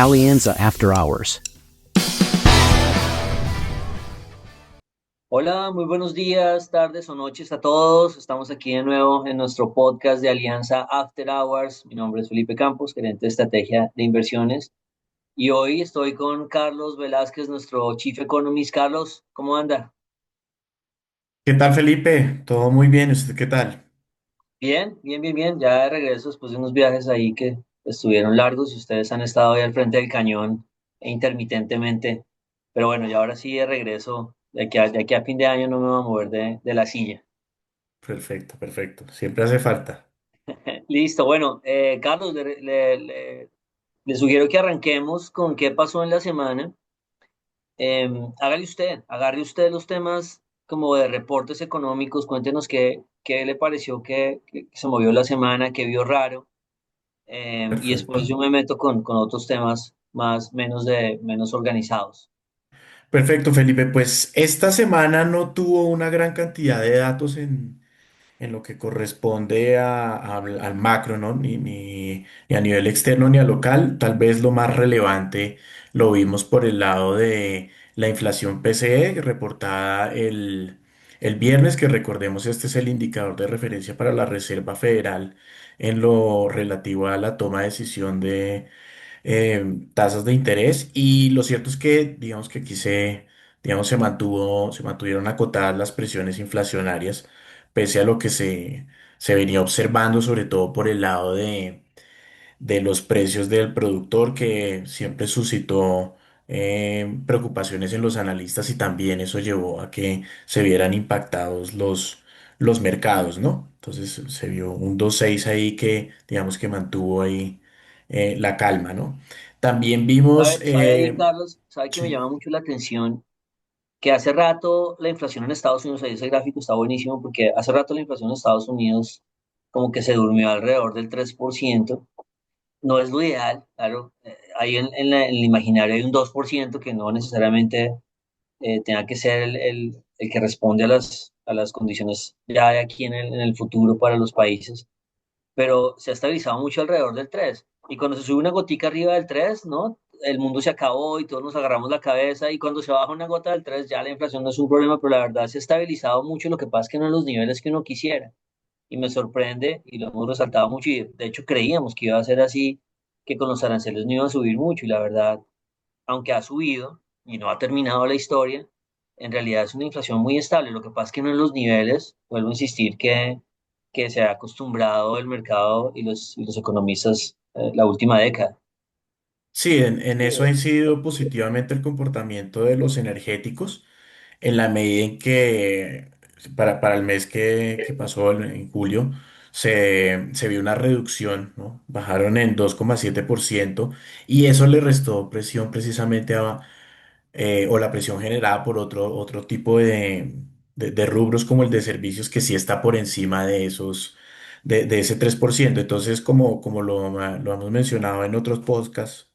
Alianza After Hours. Hola, muy buenos días, tardes o noches a todos. Estamos aquí de nuevo en nuestro podcast de Alianza After Hours. Mi nombre es Felipe Campos, gerente de estrategia de inversiones. Y hoy estoy con Carlos Velázquez, nuestro Chief Economist. Carlos, ¿cómo anda? ¿Qué tal, Felipe? Todo muy bien. ¿Usted qué tal? Bien, bien, bien, bien. Ya de regreso después de unos viajes ahí que estuvieron largos y ustedes han estado ahí al frente del cañón intermitentemente. Pero bueno, ya ahora sí de regreso. De aquí a fin de año no me voy a mover de la silla. Perfecto, perfecto. Siempre hace falta. Listo, bueno, Carlos, le sugiero que arranquemos con qué pasó en la semana. Agarre usted los temas como de reportes económicos, cuéntenos qué le pareció que se movió la semana, qué vio raro, y después Perfecto. yo me meto con otros temas menos organizados. Perfecto, Felipe. Pues esta semana no tuvo una gran cantidad de datos en lo que corresponde al macro, ¿no? Ni a nivel externo ni a local. Tal vez lo más relevante lo vimos por el lado de la inflación PCE reportada el viernes, que recordemos este es el indicador de referencia para la Reserva Federal en lo relativo a la toma de decisión de tasas de interés. Y lo cierto es que, digamos que aquí digamos, se mantuvieron acotadas las presiones inflacionarias, pese a lo que se venía observando, sobre todo por el lado de los precios del productor, que siempre suscitó preocupaciones en los analistas, y también eso llevó a que se vieran impactados los mercados, ¿no? Entonces se vio un 2.6 ahí que, digamos, que mantuvo ahí la calma, ¿no? También vimos, ¿Sabe ahí, Carlos? ¿Sabe que me sí, llama mucho la atención? Que hace rato la inflación en Estados Unidos, ahí ese gráfico está buenísimo, porque hace rato la inflación en Estados Unidos como que se durmió alrededor del 3%. No es lo ideal, claro. Ahí en el imaginario hay un 2% que no necesariamente tenga que ser el que responde a las condiciones ya de aquí en el futuro para los países, pero se ha estabilizado mucho alrededor del 3. Y cuando se sube una gotica arriba del 3, ¿no? El mundo se acabó y todos nos agarramos la cabeza, y cuando se baja una gota del 3 ya la inflación no es un problema, pero la verdad se ha estabilizado mucho. Lo que pasa es que no en los niveles que uno quisiera. Y me sorprende, y lo hemos resaltado mucho, y de hecho creíamos que iba a ser así, que con los aranceles no iba a subir mucho, y la verdad, aunque ha subido y no ha terminado la historia, en realidad es una inflación muy estable. Lo que pasa es que no en los niveles, vuelvo a insistir, que se ha acostumbrado el mercado y los economistas la última década. sí, en eso ha incidido positivamente el comportamiento de los energéticos, en la medida en que para el mes que pasó en julio se vio una reducción, ¿no? Bajaron en 2,7%, y eso le restó presión precisamente o la presión generada por otro tipo de rubros, como el de servicios, que sí está por encima de de ese 3%. Entonces, como lo hemos mencionado en otros podcasts,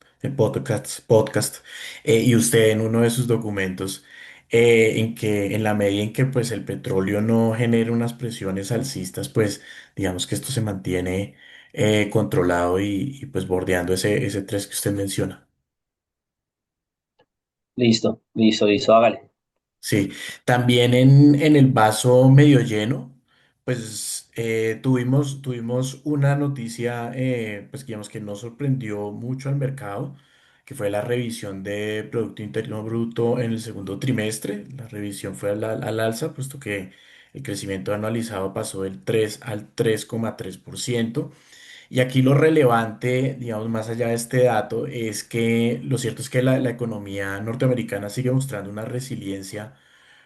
y usted en uno de sus documentos, en que en la medida en que pues el petróleo no genera unas presiones alcistas, pues digamos que esto se mantiene controlado y pues bordeando ese 3 que usted menciona. Listo, listo, listo, hágale. Sí, también en el vaso medio lleno, pues tuvimos una noticia, pues digamos que no sorprendió mucho al mercado, que fue la revisión de Producto Interno Bruto en el segundo trimestre. La revisión fue al alza, puesto que el crecimiento anualizado pasó del 3 al 3,3%. Y aquí lo relevante, digamos, más allá de este dato, es que lo cierto es que la economía norteamericana sigue mostrando una resiliencia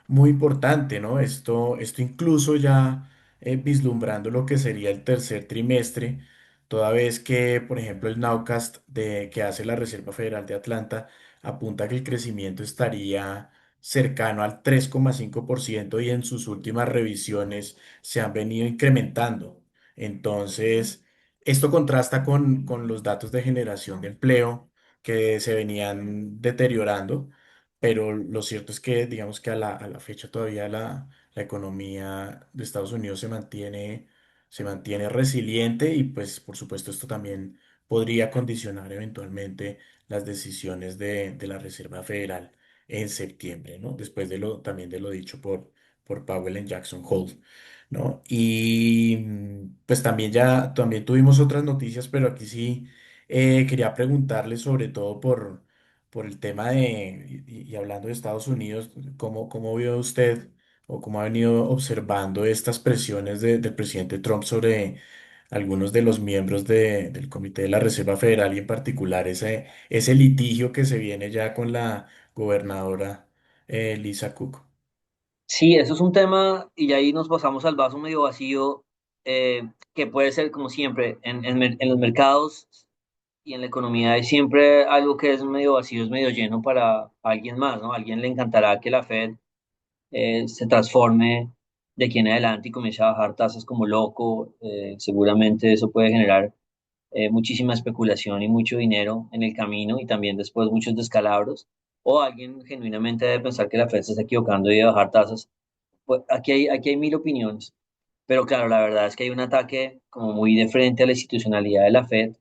muy importante, ¿no? Esto incluso ya vislumbrando lo que sería el tercer trimestre, toda vez que, por ejemplo, el Nowcast que hace la Reserva Federal de Atlanta apunta que el crecimiento estaría cercano al 3,5%, y en sus últimas revisiones se han venido incrementando. Entonces, esto contrasta con los datos de generación de empleo que se venían deteriorando, pero lo cierto es que, digamos que a la fecha todavía la economía de Estados Unidos se mantiene resiliente, y pues por supuesto esto también podría condicionar eventualmente las decisiones de la Reserva Federal en septiembre, ¿no? Después también de lo dicho por Powell en Jackson Hole, ¿no? Y pues también tuvimos otras noticias, pero aquí sí quería preguntarle sobre todo por el tema y hablando de Estados Unidos, ¿cómo vio usted o cómo ha venido observando estas presiones del presidente Trump sobre algunos de los miembros del Comité de la Reserva Federal y en particular ese litigio que se viene ya con la gobernadora Lisa Cook? Sí, eso es un tema y ahí nos pasamos al vaso medio vacío, que puede ser como siempre, en los mercados y en la economía hay siempre algo que es medio vacío, es medio lleno para alguien más, ¿no? A alguien le encantará que la Fed se transforme de aquí en adelante y comience a bajar tasas como loco. Seguramente eso puede generar muchísima especulación y mucho dinero en el camino y también después muchos descalabros. O alguien genuinamente debe pensar que la Fed se está equivocando y debe bajar tasas. Pues aquí hay mil opiniones, pero claro, la verdad es que hay un ataque como muy de frente a la institucionalidad de la Fed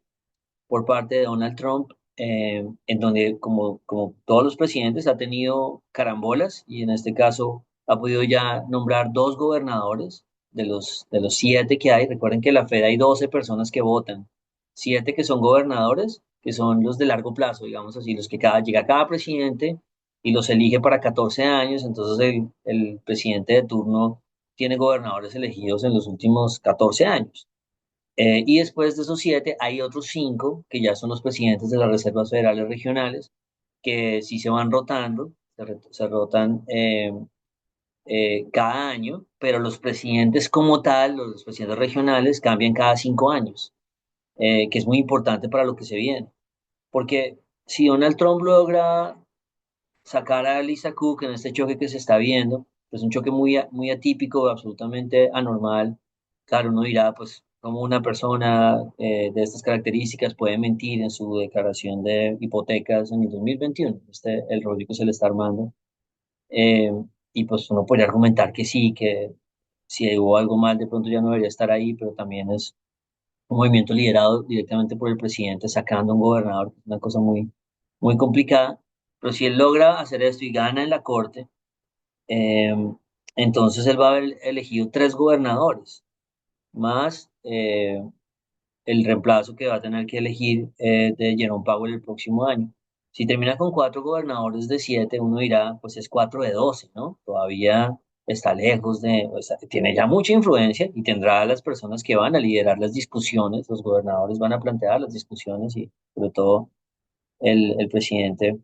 por parte de Donald Trump, en donde como todos los presidentes ha tenido carambolas y en este caso ha podido ya nombrar dos gobernadores de los siete que hay. Recuerden que en la Fed hay 12 personas que votan, siete que son gobernadores, que son los de largo plazo, digamos así, los que llega cada presidente y los elige para 14 años, entonces el presidente de turno tiene gobernadores elegidos en los últimos 14 años. Y después de esos siete, hay otros cinco que ya son los presidentes de las reservas federales regionales, que sí se van rotando, se rotan cada año, pero los presidentes como tal, los presidentes regionales, cambian cada 5 años, que es muy importante para lo que se viene. Porque si Donald Trump logra sacar a Lisa Cook en este choque que se está viendo, pues un choque muy atípico, absolutamente anormal. Claro, uno dirá, pues, cómo una persona de estas características puede mentir en su declaración de hipotecas en el 2021, el rollo que se le está armando. Eh, y pues uno podría argumentar que sí, que si hubo algo mal, de pronto ya no debería estar ahí, pero también es un movimiento liderado directamente por el presidente sacando a un gobernador, que es una cosa muy complicada. Pero si él logra hacer esto y gana en la corte, eh, entonces él va a haber elegido tres gobernadores, más el reemplazo que va a tener que elegir de Jerome Powell el próximo año. Si termina con cuatro gobernadores de siete, uno dirá, pues es 4 de 12, ¿no? Todavía está lejos o sea, tiene ya mucha influencia y tendrá a las personas que van a liderar las discusiones, los gobernadores van a plantear las discusiones y sobre todo el presidente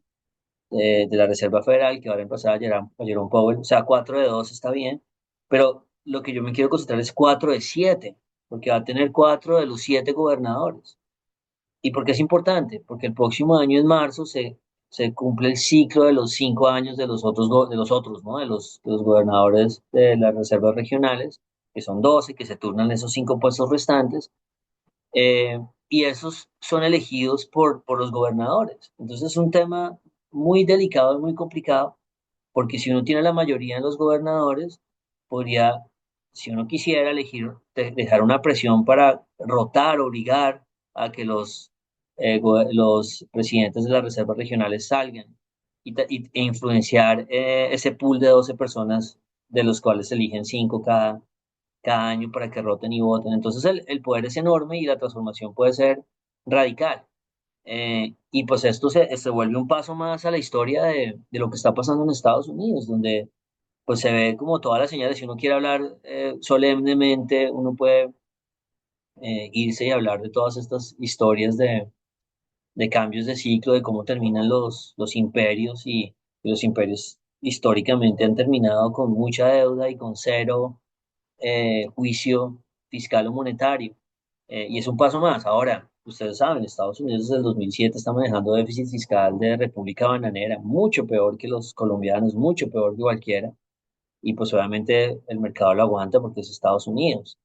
de la Reserva Federal que va a reemplazar a Jerome Powell. O sea, 4 de 12 está bien, pero lo que yo me quiero concentrar es 4 de 7, porque va a tener cuatro de los siete gobernadores. ¿Y por qué es importante? Porque el próximo año, en marzo, se cumple el ciclo de los 5 años de los otros, ¿no? De los gobernadores de las reservas regionales, que son 12, que se turnan esos 5 puestos restantes, y esos son elegidos por los gobernadores. Entonces es un tema muy delicado y muy complicado, porque si uno tiene la mayoría de los gobernadores, podría, si uno quisiera elegir, dejar una presión para rotar, obligar a que los presidentes de las reservas regionales salgan e influenciar ese pool de 12 personas, de los cuales se eligen 5 cada año para que roten y voten. Entonces el poder es enorme y la transformación puede ser radical. Y pues esto se vuelve un paso más a la historia de lo que está pasando en Estados Unidos, donde pues se ve como todas las señales. Si uno quiere hablar solemnemente, uno puede irse y hablar de todas estas historias de cambios de ciclo, de cómo terminan los imperios y los imperios históricamente han terminado con mucha deuda y con cero juicio fiscal o monetario. Y es un paso más. Ahora, ustedes saben, Estados Unidos desde el 2007 está manejando déficit fiscal de República Bananera, mucho peor que los colombianos, mucho peor que cualquiera. Y pues obviamente el mercado lo aguanta porque es Estados Unidos.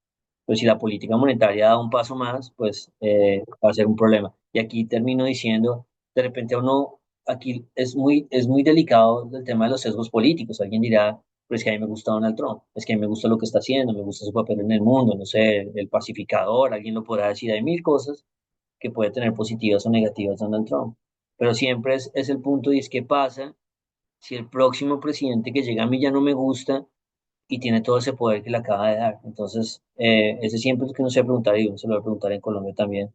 Pero si la política monetaria da un paso más, pues va a ser un problema. Y aquí termino diciendo, de repente uno, aquí es muy delicado el tema de los sesgos políticos. Alguien dirá, pues que a mí me gusta Donald Trump, es que a mí me gusta lo que está haciendo, me gusta su papel en el mundo, no sé, el pacificador, alguien lo podrá decir, hay mil cosas, que puede tener positivas o negativas Donald Trump. Pero siempre es el punto y es qué pasa si el próximo presidente que llega a mí ya no me gusta y tiene todo ese poder que le acaba de dar. Entonces, ese siempre es lo que uno se va a preguntar, y uno se lo va a preguntar en Colombia también,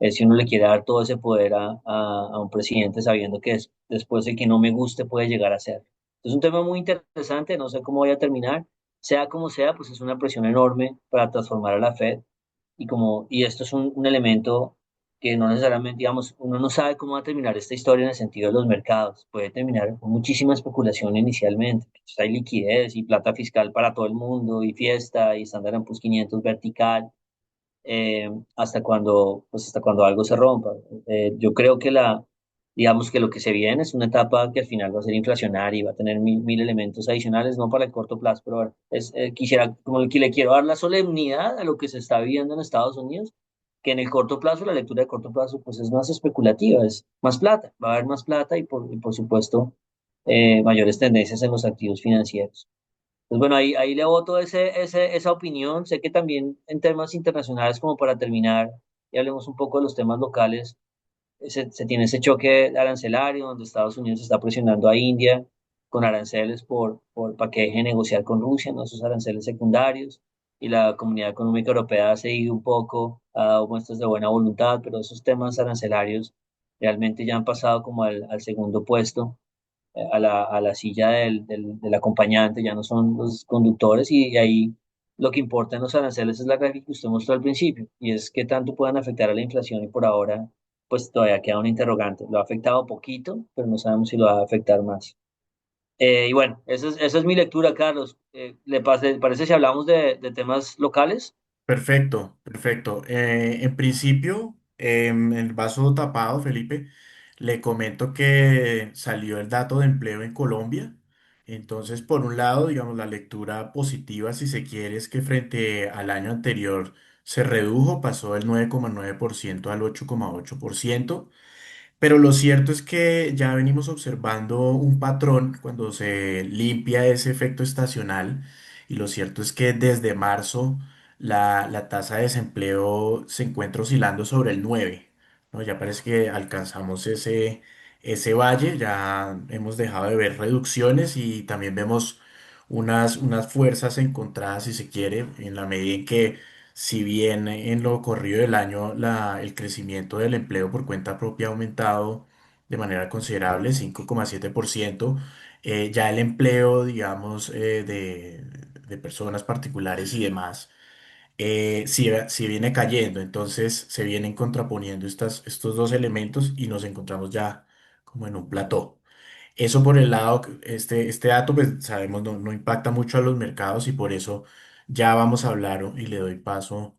es si uno le quiere dar todo ese poder a un presidente sabiendo que después de que no me guste puede llegar a ser. Es un tema muy interesante, no sé cómo vaya a terminar. Sea como sea, pues es una presión enorme para transformar a la Fed y esto es un elemento que no necesariamente, digamos, uno no sabe cómo va a terminar esta historia en el sentido de los mercados. Puede terminar con muchísima especulación inicialmente. Pues hay liquidez y plata fiscal para todo el mundo y fiesta y Standard Poor's 500 vertical, hasta cuando algo se rompa. Yo creo que digamos que lo que se viene es una etapa que al final va a ser inflacionaria y va a tener mil elementos adicionales, no para el corto plazo, pero bueno, quisiera, como que le quiero dar la solemnidad a lo que se está viviendo en Estados Unidos, que en el corto plazo, la lectura de corto plazo, pues es más especulativa, es más plata, va a haber más plata y por supuesto, mayores tendencias en los activos financieros. Pues bueno, ahí le voto esa opinión. Sé que también en temas internacionales, como para terminar, y hablemos un poco de los temas locales, se tiene ese choque arancelario donde Estados Unidos está presionando a India con aranceles para que deje de negociar con Rusia, ¿no? Esos aranceles secundarios. Y la Comunidad Económica Europea ha seguido un poco, ha dado muestras de buena voluntad, pero esos temas arancelarios realmente ya han pasado como al segundo puesto, a la silla del acompañante, ya no son los conductores y ahí lo que importa en los aranceles es la gráfica que usted mostró al principio y es qué tanto puedan afectar a la inflación y por ahora pues todavía queda un interrogante. Lo ha afectado poquito, pero no sabemos si lo va a afectar más. Y bueno, esa es mi lectura, Carlos. ¿Le parece si hablamos de temas locales? Perfecto, perfecto. En principio, el vaso tapado, Felipe, le comento que salió el dato de empleo en Colombia. Entonces, por un lado, digamos, la lectura positiva, si se quiere, es que frente al año anterior se redujo, pasó del 9,9% al 8,8%. Pero lo cierto es que ya venimos observando un patrón cuando se limpia ese efecto estacional y lo cierto es que desde marzo la tasa de desempleo se encuentra oscilando sobre el 9, ¿no? Ya parece que alcanzamos ese valle, ya hemos dejado de ver reducciones y también vemos unas fuerzas encontradas, si se quiere, en la medida en que si bien en lo corrido del año el crecimiento del empleo por cuenta propia ha aumentado de manera considerable, 5,7%, ya el empleo, digamos, de personas particulares y demás, sí viene cayendo. Entonces se vienen contraponiendo estos dos elementos y nos encontramos ya como en un plató. Eso por el lado, este dato, pues sabemos, no impacta mucho a los mercados y por eso ya vamos a hablar y le doy paso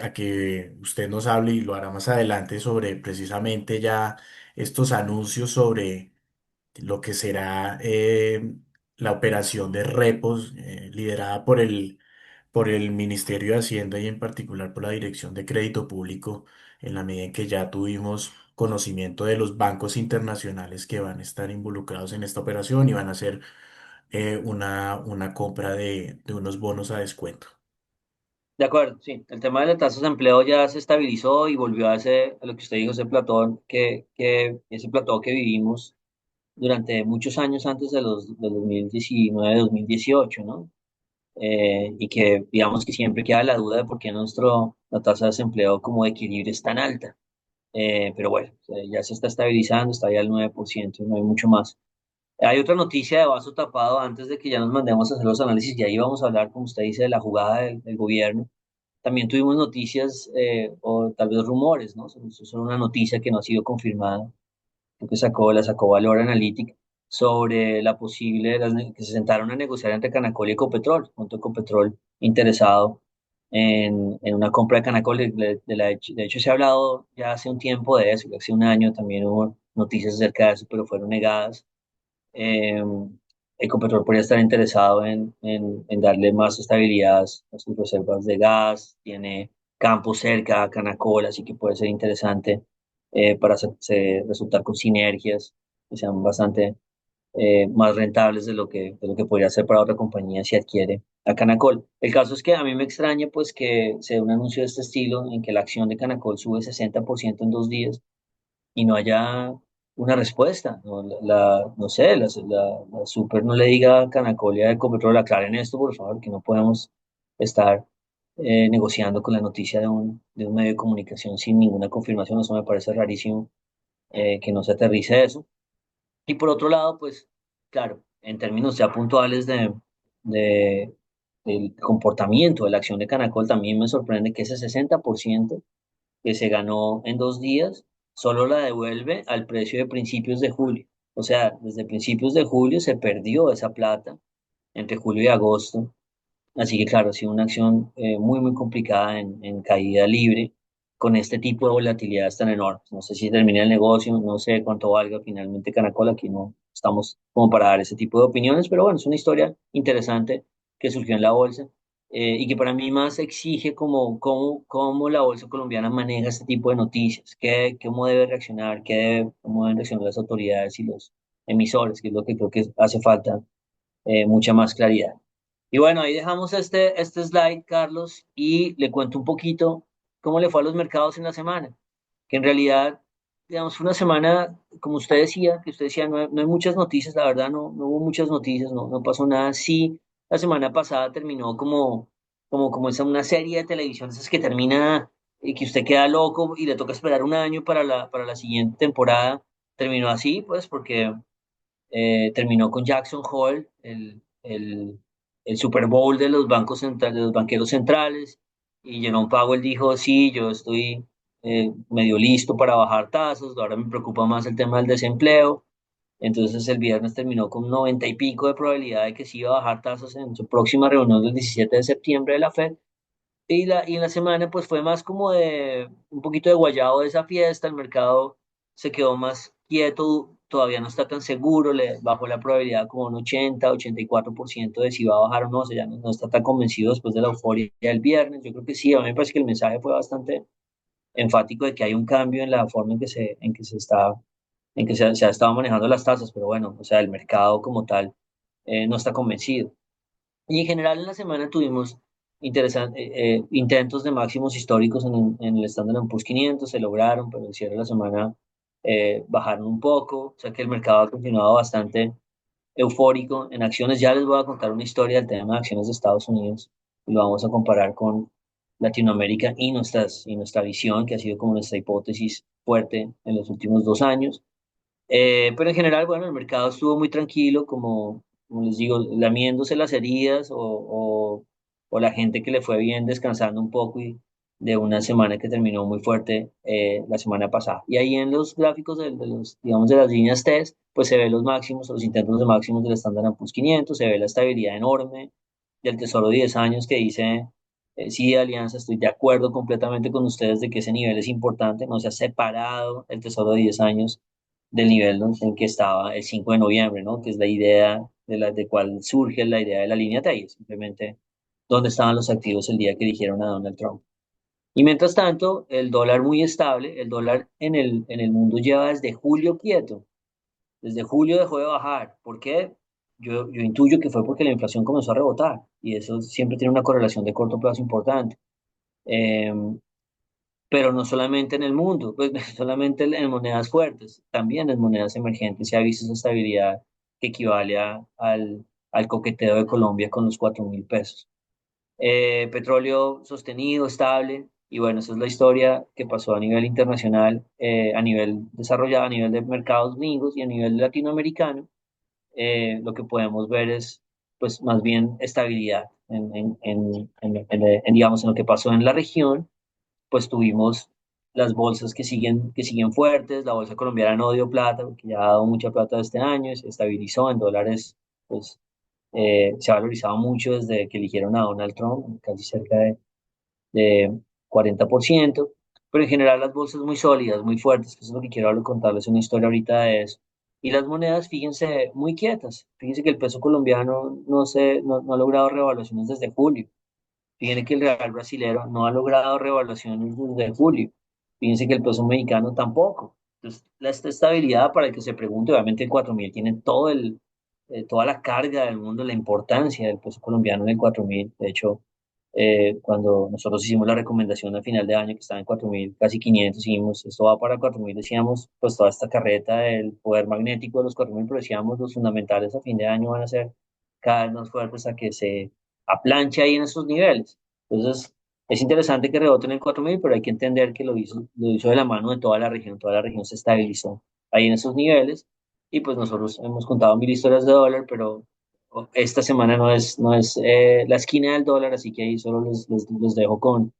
a que usted nos hable y lo hará más adelante sobre precisamente ya estos anuncios sobre lo que será la operación de repos liderada por el Ministerio de Hacienda y en particular por la Dirección de Crédito Público, en la medida en que ya tuvimos conocimiento de los bancos internacionales que van a estar involucrados en esta operación y van a hacer una compra de unos bonos a descuento. De acuerdo, sí. El tema de las tasas de empleo ya se estabilizó y volvió a lo que usted dijo, ese platón ese plató que vivimos durante muchos años antes de 2019, 2018, ¿no? Y que digamos que siempre queda la duda de por qué la tasa de desempleo como de equilibrio es tan alta. Pero bueno, ya se está estabilizando, está ya al 9%, no hay mucho más. Hay otra noticia de vaso tapado antes de que ya nos mandemos a hacer los análisis, y ahí vamos a hablar, como usted dice, de la jugada del gobierno. También tuvimos noticias o tal vez rumores, ¿no? Son una noticia que no ha sido confirmada, creo que la sacó Valor Analytic, sobre la posible, que se sentaron a negociar entre Canacol y Ecopetrol, junto a Ecopetrol interesado en una compra de Canacol. De hecho, se ha hablado ya hace un tiempo de eso, hace un año también hubo noticias acerca de eso, pero fueron negadas. eh, Ecopetrol podría estar interesado en darle más estabilidad a sus reservas de gas, tiene campos cerca a Canacol, así que puede ser interesante para resultar con sinergias que sean bastante más rentables de lo que podría ser para otra compañía si adquiere a Canacol. El caso es que a mí me extraña pues que se dé un anuncio de este estilo en que la acción de Canacol sube 60% en 2 días y no haya una respuesta. No, no sé, la Super no le diga a Canacol y a Ecopetrol, aclaren esto, por favor, que no podemos estar negociando con la noticia de un medio de comunicación sin ninguna confirmación. Eso me parece rarísimo, que no se aterrice eso. Y por otro lado, pues, claro, en términos ya puntuales de, del comportamiento de la acción de Canacol, también me sorprende que ese 60% que se ganó en 2 días, solo la devuelve al precio de principios de julio. O sea, desde principios de julio se perdió esa plata entre julio y agosto. Así que claro, ha sido una acción muy, muy complicada en caída libre con este tipo de volatilidades tan enormes. No sé si termina el negocio, no sé cuánto valga finalmente Canacol, aquí no estamos como para dar ese tipo de opiniones, pero bueno, es una historia interesante que surgió en la bolsa, y que para mí más exige cómo la bolsa colombiana maneja este tipo de noticias, cómo debe reaccionar, cómo deben reaccionar las autoridades y los emisores, que es lo que creo que hace falta, mucha más claridad. Y bueno, ahí dejamos este slide, Carlos, y le cuento un poquito cómo le fue a los mercados en la semana, que en realidad, digamos, fue una semana, como usted decía, no hay muchas noticias, la verdad, no hubo muchas noticias, no pasó nada. Sí, la semana pasada terminó como esa una serie de televisión, esas que termina y que usted queda loco y le toca esperar un año para la siguiente temporada. Terminó así, pues, porque terminó con Jackson Hole, el Super Bowl de los bancos centrales, de los banqueros centrales, y Jerome Powell dijo, sí, yo estoy medio listo para bajar tasas, ahora me preocupa más el tema del desempleo. Entonces el viernes terminó con 90 y pico de probabilidad de que sí iba a bajar tasas en su próxima reunión del 17 de septiembre de la Fed. Y en la semana pues fue más como de un poquito de guayabo de esa fiesta, el mercado se quedó más quieto, todavía no está tan seguro, le bajó la probabilidad como un 84% de si va a bajar o no, o sea, ya no está tan convencido después de la euforia del viernes. Yo creo que sí, a mí me parece que el mensaje fue bastante enfático de que hay un cambio en la forma en que se ha estado manejando las tasas, pero bueno, o sea, el mercado como tal no está convencido. Y en general en la semana tuvimos intentos de máximos históricos en el Standard Poor's 500, se lograron, pero el cierre de la semana bajaron un poco, o sea que el mercado ha continuado bastante eufórico. En acciones ya les voy a contar una historia del tema de acciones de Estados Unidos y lo vamos a comparar con Latinoamérica y nuestra visión, que ha sido como nuestra hipótesis fuerte en los últimos 2 años. Pero en general, bueno, el mercado estuvo muy tranquilo, como les digo, lamiéndose las heridas o la gente que le fue bien descansando un poco y de una semana que terminó muy fuerte la semana pasada. Y ahí en los gráficos digamos, de las líneas TES, pues se ve los máximos, los intentos de máximos del Standard Poor's 500, se ve la estabilidad enorme del Tesoro de 10 años que dice, sí, Alianza, estoy de acuerdo completamente con ustedes de que ese nivel es importante, no se ha separado el Tesoro de 10 años del nivel, ¿no?, en que estaba el 5 de noviembre, ¿no?, que es la idea de cuál surge la idea de la línea TAI, simplemente dónde estaban los activos el día que eligieron a Donald Trump. Y mientras tanto, el dólar muy estable, el dólar en el mundo lleva desde julio quieto, desde julio dejó de bajar. ¿Por qué? Yo intuyo que fue porque la inflación comenzó a rebotar y eso siempre tiene una correlación de corto plazo importante. Eh, pero no solamente en el mundo, pues no solamente en monedas fuertes, también en monedas emergentes se ha visto esa estabilidad que equivale al coqueteo de Colombia con los 4.000 pesos. Petróleo sostenido, estable, y bueno, esa es la historia que pasó a nivel internacional, a nivel desarrollado, a nivel de mercados gringos y a nivel latinoamericano. Lo que podemos ver es, pues, más bien estabilidad digamos, en lo que pasó en la región. Pues tuvimos las bolsas que siguen fuertes, la bolsa colombiana no dio plata, porque ya ha dado mucha plata este año, se estabilizó en dólares, pues se ha valorizado mucho desde que eligieron a Donald Trump, casi cerca de 40%, pero en general las bolsas muy sólidas, muy fuertes, que eso es lo que quiero contarles una historia ahorita de eso. Y las monedas, fíjense, muy quietas. Fíjense que el peso colombiano no ha logrado revaluaciones desde julio. Fíjense que el real brasilero no ha logrado revaluaciones desde julio. Fíjense que el peso mexicano tampoco. Entonces, esta estabilidad, para el que se pregunte, obviamente el 4.000 tiene todo toda la carga del mundo, la importancia del peso colombiano en el 4.000. De hecho, cuando nosotros hicimos la recomendación a final de año que estaba en 4.000, casi 500, dijimos, esto va para 4.000, decíamos, pues toda esta carreta del poder magnético de los 4.000, pero decíamos, los fundamentales a fin de año van a ser cada vez más fuertes a que se aplanche ahí en esos niveles. Entonces, es interesante que rebote en el 4.000, pero hay que entender que lo hizo de la mano de toda la región se estabilizó ahí en esos niveles, y pues nosotros hemos contado mil historias de dólar, pero esta semana no es la esquina del dólar, así que ahí solo los dejo con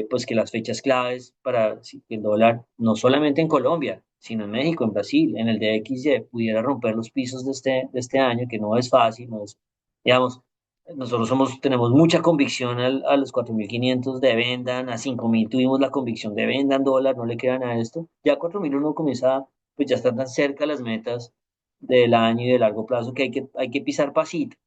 pues que las fechas claves para que el dólar, no solamente en Colombia, sino en México, en Brasil, en el DXY, pudiera romper los pisos de este año, que no es fácil, no es, digamos, nosotros tenemos mucha convicción a los 4.500 de vendan, a 5.000 tuvimos la convicción de vendan dólar, no le quedan a esto, ya 4.000 uno comienza, pues ya están tan cerca las metas del año y de largo plazo que hay que pisar pasito.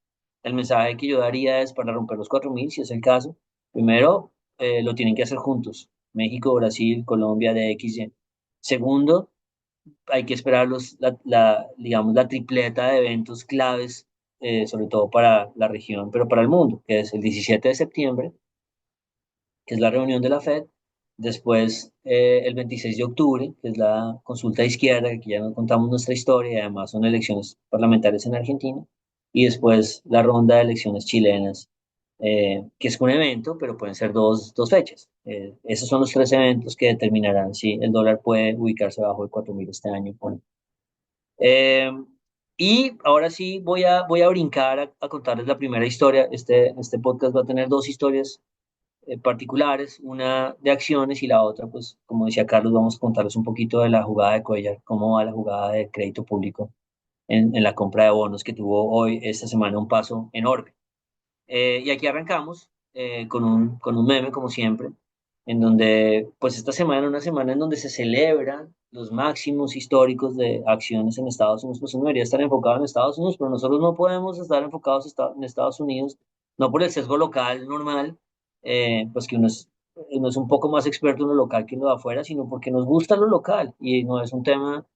El mensaje que yo daría es para romper los 4.000, si es el caso, primero, lo tienen que hacer juntos. México, Brasil, Colombia, DXY. Segundo, hay que esperar digamos, la tripleta de eventos claves, sobre todo para la región, pero para el mundo, que es el 17 de septiembre, que es la reunión de la Fed. Después, el 26 de octubre, que es la consulta de izquierda, que aquí ya nos contamos nuestra historia, y además son elecciones parlamentarias en Argentina. Y después la ronda de elecciones chilenas, que es un evento, pero pueden ser dos fechas. Esos son los tres eventos que determinarán si el dólar puede ubicarse bajo el 4.000 este año o no. Eh, y ahora sí voy a brincar a contarles la primera historia. Este podcast va a tener dos historias particulares, una de acciones y la otra, pues, como decía Carlos, vamos a contarles un poquito de la jugada de Cuellar, cómo va la jugada de crédito público en la compra de bonos que tuvo hoy, esta semana, un paso enorme. Y aquí arrancamos con un meme, como siempre, en donde, pues esta semana, una semana en donde se celebran los máximos históricos de acciones en Estados Unidos, pues uno debería estar enfocado en Estados Unidos, pero nosotros no podemos estar enfocados en Estados Unidos, no por el sesgo local normal, pues que uno es un poco más experto en lo local que en lo de afuera, sino porque nos gusta lo local y no es un tema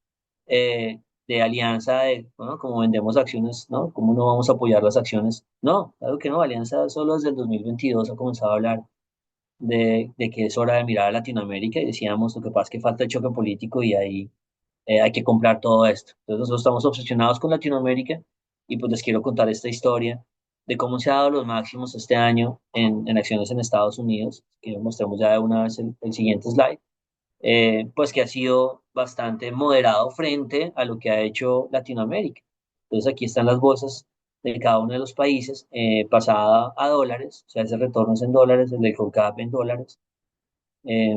eh, de alianza, de, ¿no? Como vendemos acciones, ¿no? ¿Cómo no vamos a apoyar las acciones? No, claro que no, Alianza solo desde el 2022 ha comenzado a hablar de que es hora de mirar a Latinoamérica y decíamos, lo que pasa es que falta el choque político y ahí hay que comprar todo esto. Entonces nosotros estamos obsesionados con Latinoamérica y pues les quiero contar esta historia de cómo se ha dado los máximos este año en acciones en Estados Unidos, que mostramos ya de una vez el siguiente slide, pues que ha sido bastante moderado frente a lo que ha hecho Latinoamérica. Entonces aquí están las bolsas de cada uno de los países, pasada a dólares, o sea, ese retorno es en dólares, el del Colcap en dólares, eh,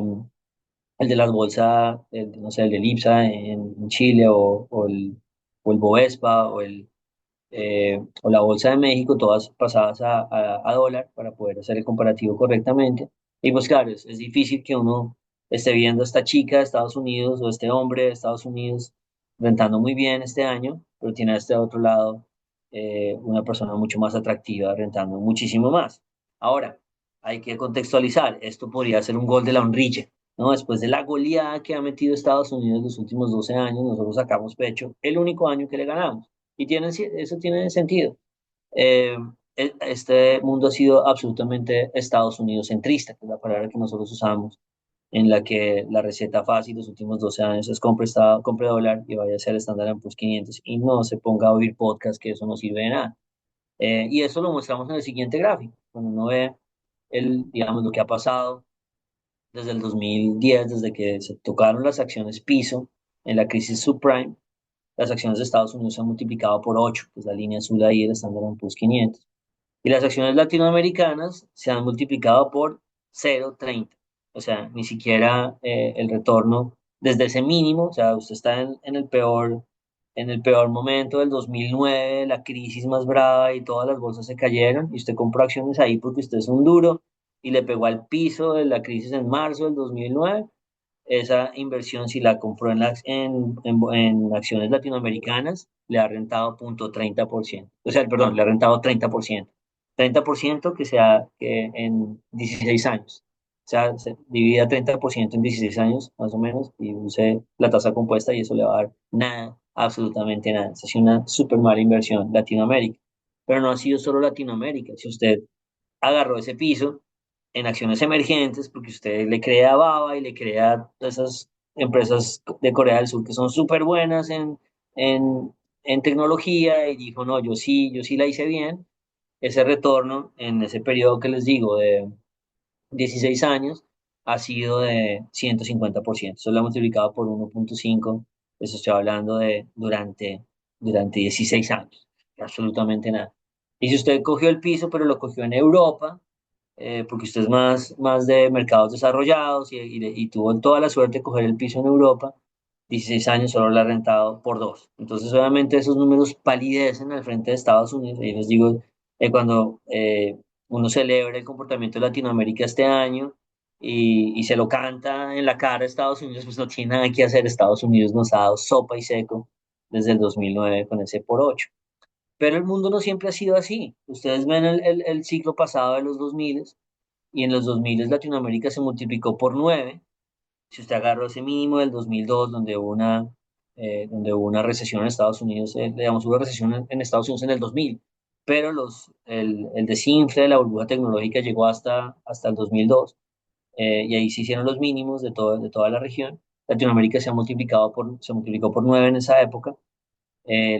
el de las bolsas, no sé, el del IPSA en Chile o el Bovespa o la Bolsa de México, todas pasadas a dólar para poder hacer el comparativo correctamente. Y pues claro, es difícil que uno esté viendo a esta chica de Estados Unidos o este hombre de Estados Unidos rentando muy bien este año, pero tiene a este otro lado una persona mucho más atractiva rentando muchísimo más. Ahora, hay que contextualizar, esto podría ser un gol de la honrilla, ¿no? Después de la goleada que ha metido Estados Unidos los últimos 12 años, nosotros sacamos pecho el único año que le ganamos. Y eso tiene sentido. Eh, este mundo ha sido absolutamente Estados Unidos centrista, que es la palabra que nosotros usamos, en la que la receta fácil los últimos 12 años es compre dólar y vaya a ser el estándar en plus 500 y no se ponga a oír podcast, que eso no sirve de nada. Y eso lo mostramos en el siguiente gráfico. Cuando uno ve digamos, lo que ha pasado desde el 2010, desde que se tocaron las acciones piso en la crisis subprime, las acciones de Estados Unidos se han multiplicado por 8, que es la línea azul ahí del Standard Poor's 500. Y las acciones latinoamericanas se han multiplicado por 0,30. O sea, ni siquiera el retorno desde ese mínimo, o sea, usted está en el peor momento del 2009, la crisis más brava y todas las bolsas se cayeron y usted compró acciones ahí porque usted es un duro y le pegó al piso de la crisis en marzo del 2009. Esa inversión, si la compró en acciones latinoamericanas, le ha rentado 0,30%. O sea, perdón, le ha rentado 30%. 30% que en 16 años. O sea, se divida 30% en 16 años, más o menos, y use la tasa compuesta y eso le va a dar nada absolutamente nada. Esa ha sido una súper mala inversión Latinoamérica. Pero no ha sido solo Latinoamérica. Si usted agarró ese piso en acciones emergentes, porque usted le crea a Baba y le crea a esas empresas de Corea del Sur que son súper buenas en, en tecnología, y dijo, no, yo sí la hice bien. Ese retorno en ese periodo que les digo de 16 años ha sido de 150%. Eso lo ha multiplicado por 1.5. Eso estoy hablando de durante 16 años. Absolutamente nada. Y si usted cogió el piso, pero lo cogió en Europa, porque usted es más de mercados desarrollados y tuvo toda la suerte de coger el piso en Europa, 16 años solo lo ha rentado por dos. Entonces, obviamente, esos números palidecen al frente de Estados Unidos. Y les digo, cuando uno celebra el comportamiento de Latinoamérica este año y se lo canta en la cara a Estados Unidos, pues no tiene nada que hacer. Estados Unidos nos ha dado sopa y seco desde el 2009 con ese por 8. Pero el mundo no siempre ha sido así. Ustedes ven el ciclo pasado de los 2000 y en los 2000 Latinoamérica se multiplicó por 9. Si usted agarró ese mínimo del 2002, donde hubo una recesión en Estados Unidos, digamos, hubo recesión en Estados Unidos en el 2000, pero el desinfle de la burbuja tecnológica llegó hasta el 2002, y ahí se hicieron los mínimos de toda la región. Latinoamérica se multiplicó por 9 en esa época,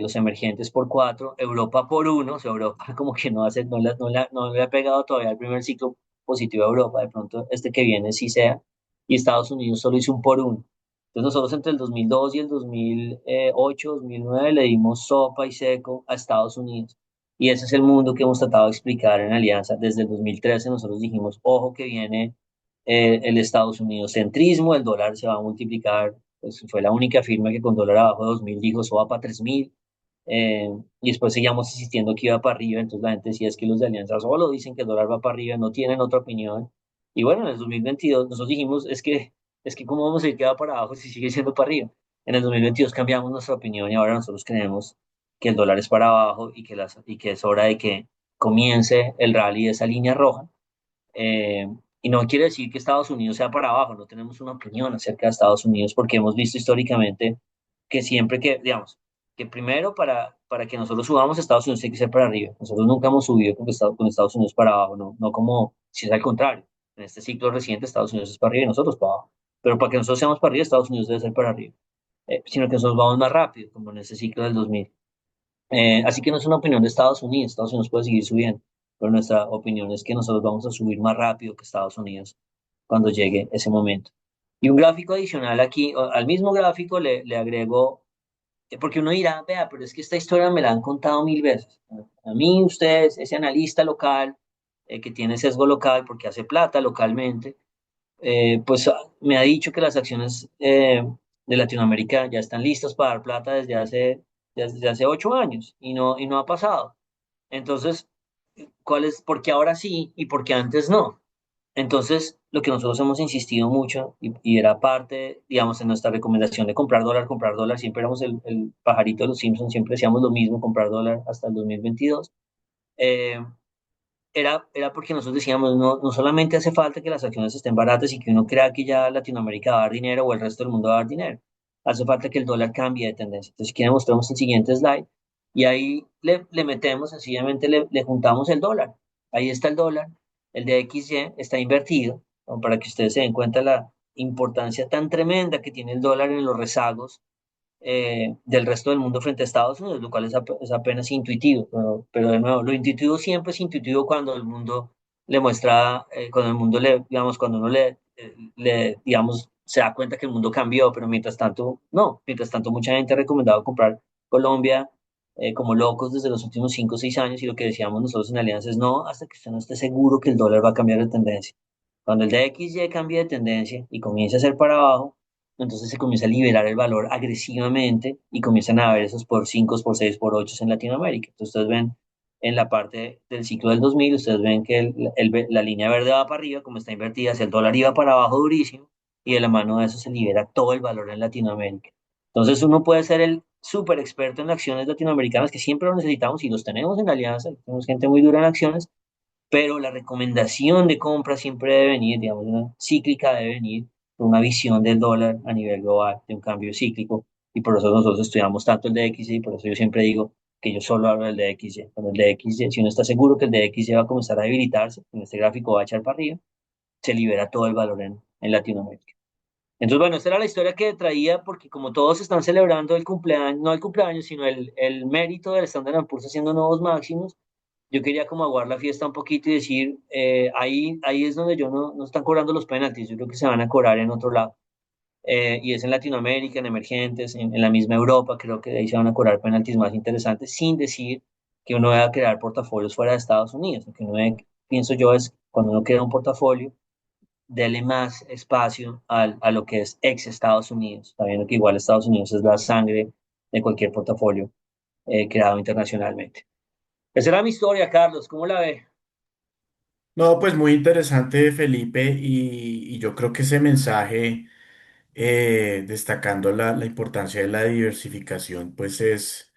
los emergentes por 4, Europa por 1. O sea, Europa como que no le ha pegado todavía el primer ciclo positivo a Europa, de pronto este que viene sí sea, y Estados Unidos solo hizo un por 1. Entonces nosotros entre el 2002 y el 2008, 2009 le dimos sopa y seco a Estados Unidos. Y ese es el mundo que hemos tratado de explicar en Alianza. Desde el 2013 nosotros dijimos, ojo que viene el Estados Unidos centrismo, el dólar se va a multiplicar. Pues fue la única firma que con dólar abajo de 2000 dijo eso va para 3000, y después seguíamos insistiendo que iba para arriba. Entonces la gente decía es que los de Alianza solo dicen que el dólar va para arriba, no tienen otra opinión. Y bueno, en el 2022 nosotros dijimos es que cómo vamos a ir que va para abajo si sigue siendo para arriba. En el 2022 cambiamos nuestra opinión y ahora nosotros creemos que el dólar es para abajo y que es hora de que comience el rally de esa línea roja. eh, y no quiere decir que Estados Unidos sea para abajo. No tenemos una opinión acerca de Estados Unidos porque hemos visto históricamente que siempre que, digamos, que primero para que nosotros subamos, Estados Unidos tiene que ser para arriba. Nosotros nunca hemos subido con Estados Unidos para abajo, no como si es al contrario. En este ciclo reciente Estados Unidos es para arriba y nosotros para abajo. Pero para que nosotros seamos para arriba, Estados Unidos debe ser para arriba. Sino que nosotros vamos más rápido, como en ese ciclo del 2000. Así que no es una opinión de Estados Unidos. Estados Unidos puede seguir subiendo, pero nuestra opinión es que nosotros vamos a subir más rápido que Estados Unidos cuando llegue ese momento. Y un gráfico adicional aquí, al mismo gráfico le agrego, porque uno dirá, vea, pero es que esta historia me la han contado 1000 veces. A mí, usted, ese analista local, que tiene sesgo local porque hace plata localmente, pues me ha dicho que las acciones de Latinoamérica ya están listas para dar plata desde hace 8 años y no ha pasado. Entonces, ¿por qué ahora sí y por qué antes no? Entonces, lo que nosotros hemos insistido mucho y era parte, digamos, en nuestra recomendación de comprar dólar, siempre éramos el pajarito de los Simpsons, siempre decíamos lo mismo, comprar dólar hasta el 2022. eh, era porque nosotros decíamos, no solamente hace falta que las acciones estén baratas y que uno crea que ya Latinoamérica va a dar dinero o el resto del mundo va a dar dinero, hace falta que el dólar cambie de tendencia. Entonces, si quieren, mostramos el siguiente slide y ahí le metemos, sencillamente le juntamos el dólar. Ahí está el dólar, el de XY está invertido, ¿no? Para que ustedes se den cuenta la importancia tan tremenda que tiene el dólar en los rezagos del resto del mundo frente a Estados Unidos, lo cual es apenas intuitivo, pero de nuevo, lo intuitivo siempre es intuitivo cuando el mundo le muestra, cuando el mundo digamos, cuando uno digamos, se da cuenta que el mundo cambió, pero mientras tanto, no, mientras tanto mucha gente ha recomendado comprar Colombia como locos desde los últimos 5 o 6 años, y lo que decíamos nosotros en Alianza es no, hasta que usted no esté seguro que el dólar va a cambiar de tendencia. Cuando el DXY cambie de tendencia y comience a ser para abajo, entonces se comienza a liberar el valor agresivamente y comienzan a haber esos por 5, por 6, por 8 en Latinoamérica. Entonces ustedes ven en la parte del ciclo del 2000, ustedes ven que la línea verde va para arriba, como está invertida, si el dólar iba para abajo durísimo, y de la mano de eso se libera todo el valor en Latinoamérica. Entonces uno puede ser el súper experto en acciones latinoamericanas, que siempre lo necesitamos y los tenemos en la alianza, tenemos gente muy dura en acciones, pero la recomendación de compra siempre debe venir, digamos, una cíclica debe venir con una visión del dólar a nivel global, de un cambio cíclico, y por eso nosotros estudiamos tanto el DXY, y por eso yo siempre digo que yo solo hablo del DXY. Pero el DXY, si uno está seguro que el DXY va a comenzar a debilitarse, en este gráfico va a echar para arriba, se libera todo el valor en Latinoamérica. Entonces, bueno, esta era la historia que traía, porque como todos están celebrando el cumpleaños, no el cumpleaños, sino el mérito del Standard Poor's haciendo nuevos máximos, yo quería como aguar la fiesta un poquito y decir, ahí es donde yo no están cobrando los penaltis, yo creo que se van a cobrar en otro lado. Y es en Latinoamérica, en emergentes, en la misma Europa, creo que de ahí se van a cobrar penaltis más interesantes, sin decir que uno va a crear portafolios fuera de Estados Unidos. Lo que pienso yo es, cuando uno crea un portafolio, dele más espacio a lo que es ex Estados Unidos, sabiendo que igual Estados Unidos es la sangre de cualquier portafolio creado internacionalmente. Esa era mi historia, Carlos, ¿cómo la ve? No, pues muy interesante, Felipe, y yo creo que ese mensaje, destacando la importancia de la diversificación, pues es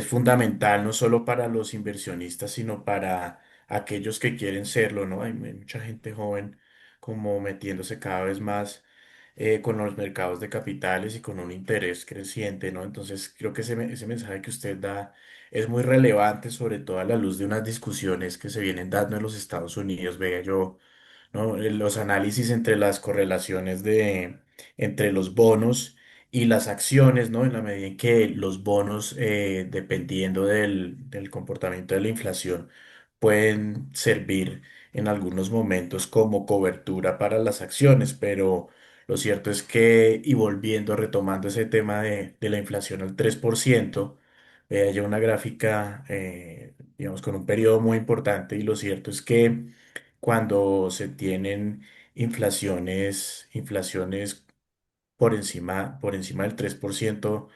fundamental no solo para los inversionistas, sino para aquellos que quieren serlo, ¿no? Hay mucha gente joven como metiéndose cada vez más con los mercados de capitales y con un interés creciente, ¿no? Entonces creo que ese mensaje que usted da es muy relevante, sobre todo a la luz de unas discusiones que se vienen dando en los Estados Unidos. Vea yo, ¿no? Los análisis entre las correlaciones entre los bonos y las acciones, ¿no? En la medida en que los bonos, dependiendo del comportamiento de la inflación, pueden servir en algunos momentos como cobertura para las acciones, pero lo cierto es que, y volviendo, retomando ese tema de la inflación al 3%, hay una gráfica, digamos, con un periodo muy importante, y lo cierto es que cuando se tienen inflaciones por encima del 3%,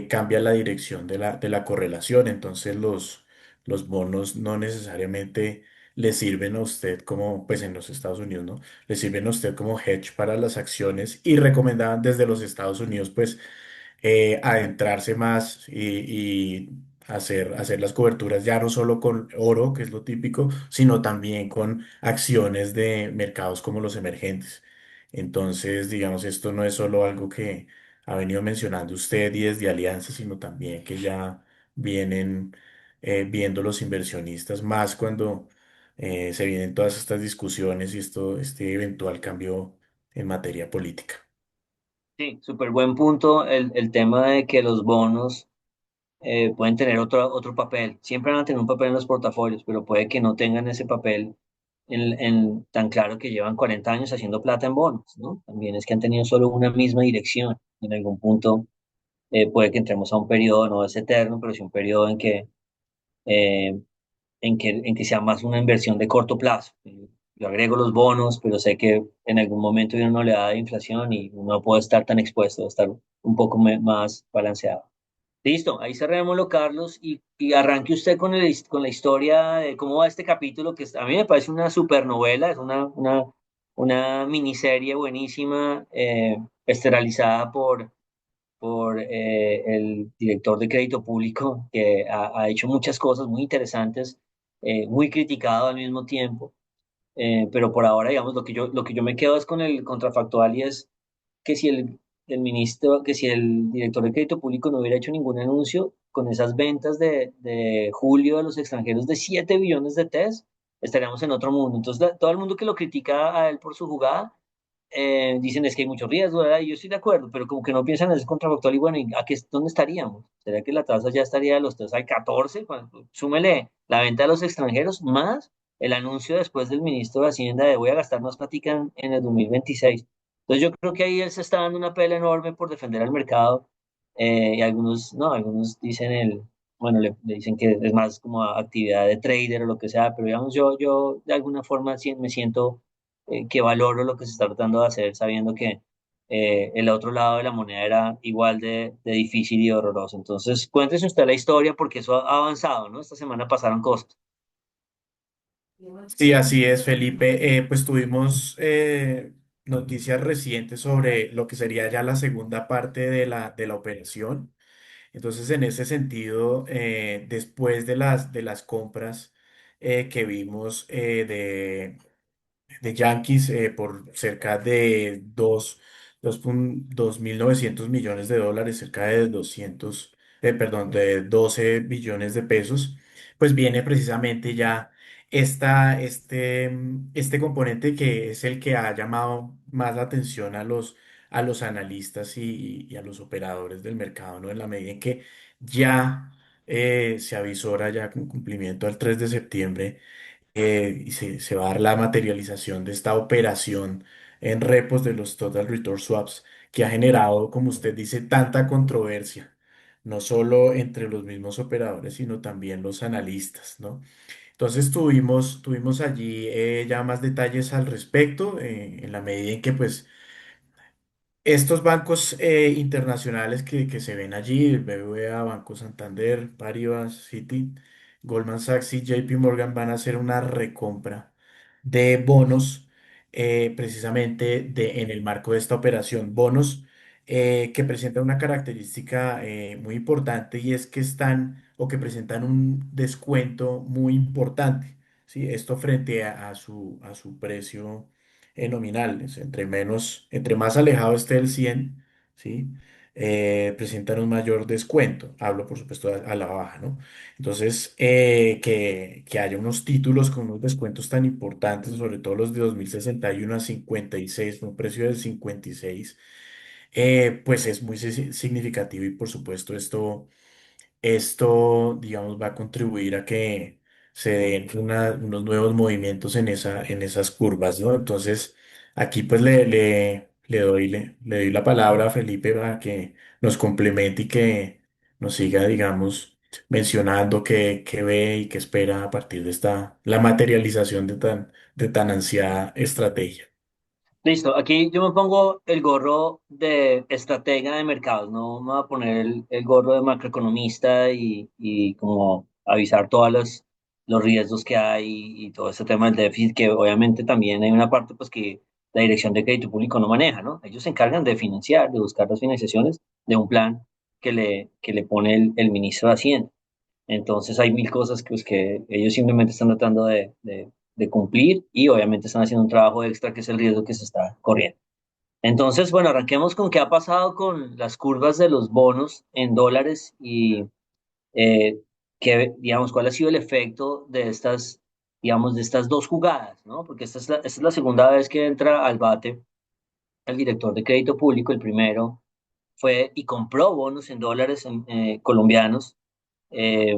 cambia la dirección de la correlación. Entonces los bonos no necesariamente le sirven a usted como, pues en los Estados Unidos, ¿no? Le sirven a usted como hedge para las acciones, y recomendaban desde los Estados Unidos, pues, adentrarse más y hacer las coberturas ya no solo con oro, que es lo típico, sino también con acciones de mercados como los emergentes. Entonces, digamos, esto no es solo algo que ha venido mencionando usted y desde Alianza, sino también que ya vienen viendo los inversionistas, más cuando se vienen todas estas discusiones y este eventual cambio en materia política. Sí, súper buen punto el tema de que los bonos pueden tener otro papel. Siempre van a tener un papel en los portafolios, pero puede que no tengan ese papel tan claro que llevan 40 años haciendo plata en bonos, ¿no? También es que han tenido solo una misma dirección. En algún punto puede que entremos a un periodo, no es eterno, pero sí un periodo eh, en que sea más una inversión de corto plazo. Yo agrego los bonos, pero sé que en algún momento viene una oleada de inflación y no puedo estar tan expuesto, a estar un poco más balanceado. Listo, ahí cerrémoslo, Carlos, y arranque usted con la historia de cómo va este capítulo, que a mí me parece una supernovela, es una miniserie buenísima, esterilizada por el director de crédito público, que ha hecho muchas cosas muy interesantes, muy criticado al mismo tiempo, pero por ahora, digamos, lo que yo me quedo es con el contrafactual, y es que si que si el director de crédito público no hubiera hecho ningún anuncio con esas ventas de julio de los extranjeros de 7 billones de TES, estaríamos en otro mundo. Entonces, todo el mundo que lo critica a él por su jugada, dicen es que hay mucho riesgo, ¿verdad? Y yo estoy de acuerdo, pero como que no piensan en ese contrafactual y bueno, ¿dónde estaríamos? ¿Será que la tasa ya estaría de los 3 al 14? Súmele la venta de los extranjeros más el anuncio después del ministro de Hacienda de voy a gastar más platica en el 2026. Entonces yo creo que ahí él se está dando una pelea enorme por defender al mercado, y algunos, no, algunos dicen bueno, le dicen que es más como actividad de trader o lo que sea, pero digamos yo de alguna forma me siento que valoro lo que se está tratando de hacer, sabiendo que el otro lado de la moneda era igual de difícil y horroroso. Entonces, cuéntese usted la historia porque eso ha avanzado, ¿no? Esta semana pasaron cosas. Sí, así es, Felipe. Pues tuvimos noticias recientes sobre lo que sería ya la segunda parte de la operación. Entonces, en ese sentido, después de las compras que vimos de Yankees por cerca de 2.900 millones de dólares, cerca de perdón, de 12 billones de pesos, pues viene precisamente ya este componente que es el que ha llamado más la atención a los analistas y a los operadores del mercado, ¿no? En la medida en que ya se avisora ya con cumplimiento al 3 de septiembre y se va a dar la materialización de esta operación en repos de los Total Return Swaps que ha generado, como usted dice, tanta controversia, no solo entre los mismos operadores, sino también los analistas, ¿no? Entonces tuvimos allí ya más detalles al respecto, en la medida en que pues estos bancos internacionales que se ven allí, el BBVA, Banco Santander, Paribas, Citi, Goldman Sachs y JP Morgan van a hacer una recompra de bonos precisamente en el marco de esta operación. Bonos que presentan una característica muy importante y es que están o que presentan un descuento muy importante, ¿sí? Esto frente a su precio nominales. Entre más alejado esté el 100, ¿sí? Presentan un mayor descuento. Hablo, por supuesto, a la baja, ¿no? Entonces, que haya unos títulos con unos descuentos tan importantes, sobre todo los de 2061 a 56, con un precio de 56, pues es muy significativo y, por supuesto, esto, digamos, va a contribuir a que se den unos nuevos movimientos en esas curvas, ¿no? Entonces, aquí pues le doy la palabra a Felipe para que nos complemente y que nos siga, digamos, mencionando qué ve y qué espera a partir de la materialización de tan ansiada estrategia. Listo, aquí yo me pongo el gorro de estratega de mercados, no me voy a poner el gorro de macroeconomista y como avisar todos los riesgos que hay y todo ese tema del déficit, que obviamente también hay una parte pues que la Dirección de Crédito Público no maneja, ¿no? Ellos se encargan de financiar, de buscar las financiaciones de un plan que le pone el ministro de Hacienda. Entonces hay mil cosas que, pues, que ellos simplemente están tratando de cumplir y obviamente están haciendo un trabajo extra que es el riesgo que se está corriendo. Entonces, bueno, arranquemos con qué ha pasado con las curvas de los bonos en dólares y digamos, cuál ha sido el efecto de estas, digamos, de estas dos jugadas, ¿no? Porque esta es la segunda vez que entra al bate el director de crédito público. El primero fue y compró bonos en dólares colombianos. eh,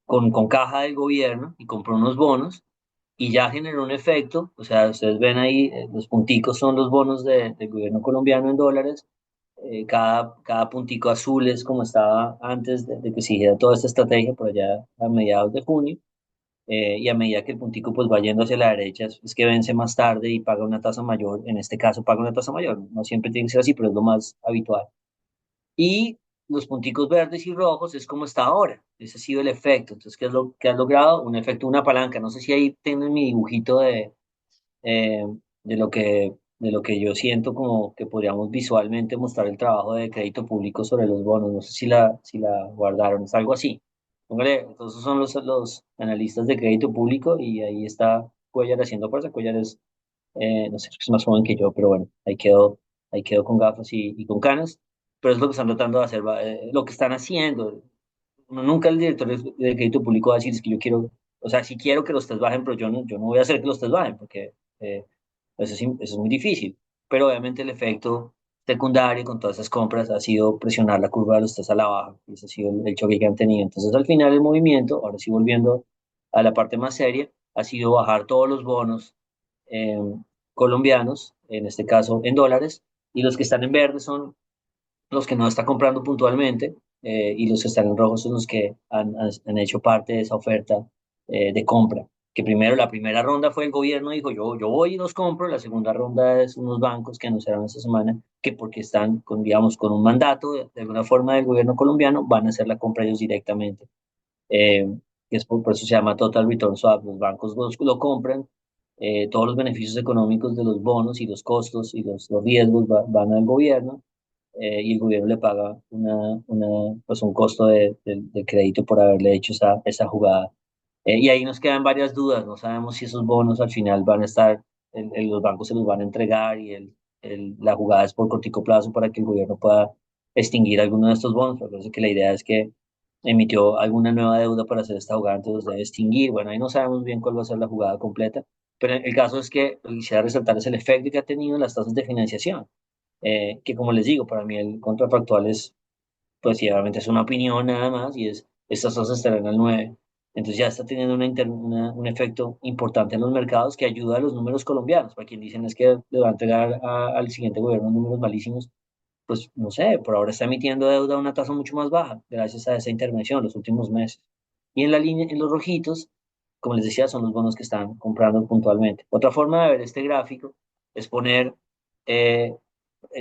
con caja del gobierno y compró unos bonos y ya generó un efecto, o sea, ustedes ven ahí, los punticos son los bonos del gobierno colombiano en dólares, cada puntico azul es como estaba antes de que se hiciera toda esta estrategia por allá a mediados de junio, y a medida que el puntico pues va yendo hacia la derecha, es que vence más tarde y paga una tasa mayor, en este caso paga una tasa mayor, no siempre tiene que ser así, pero es lo más habitual. Y los punticos verdes y rojos es como está ahora. Ese ha sido el efecto. Entonces, ¿qué es lo que has logrado? Un efecto, una palanca. No sé si ahí tienen mi dibujito eh, de lo que yo siento como que podríamos visualmente mostrar el trabajo de crédito público sobre los bonos. No sé si la guardaron. Es algo así. Póngale, entonces son los analistas de crédito público y ahí está Cuellar haciendo fuerza. Cuellar no sé, es más joven que yo, pero bueno, ahí quedó con gafas y con canas, pero es lo que están tratando de hacer, lo que están haciendo. Nunca el director de crédito público va a decir, es que yo quiero, o sea, sí quiero que los test bajen, pero yo no voy a hacer que los test bajen, porque eso es muy difícil. Pero obviamente el efecto secundario con todas esas compras ha sido presionar la curva de los test a la baja, y ese ha sido el choque que han tenido. Entonces, al final, el movimiento, ahora sí volviendo a la parte más seria, ha sido bajar todos los bonos eh, colombianos, en este caso en dólares, y los que están en verde son los que no está comprando puntualmente, y los que están en rojo son los que han hecho parte de esa oferta de compra. Que primero, la primera ronda fue el gobierno, dijo yo voy y los compro. La segunda ronda es unos bancos que anunciaron esta semana que porque están con, digamos, con un mandato de alguna forma del gobierno colombiano, van a hacer la compra ellos directamente. eh, que es por eso se llama Total Return Swap. Los bancos lo compran, todos los beneficios económicos de los bonos y los costos y los riesgos van al gobierno, y el gobierno le paga pues un costo de crédito por haberle hecho esa jugada. Y ahí nos quedan varias dudas, no sabemos si esos bonos al final van a estar, los bancos se los van a entregar y la jugada es por cortico plazo para que el gobierno pueda extinguir alguno de estos bonos. Parece que la idea es que emitió alguna nueva deuda para hacer esta jugada, entonces debe extinguir. Bueno, ahí no sabemos bien cuál va a ser la jugada completa, pero el caso es que lo que quisiera resaltar es el efecto que ha tenido en las tasas de financiación, que como les digo, para mí el contrafactual es, pues sí, obviamente es una opinión nada más, y es, estas tasas estarán al 9. Entonces ya está teniendo un efecto importante en los mercados que ayuda a los números colombianos. Para quien dicen es que le va a entregar al siguiente gobierno números malísimos, pues no sé, por ahora está emitiendo deuda a una tasa mucho más baja, gracias a esa intervención los últimos meses. Y en la línea, en los rojitos, como les decía, son los bonos que están comprando puntualmente. Otra forma de ver este gráfico es poner, eh,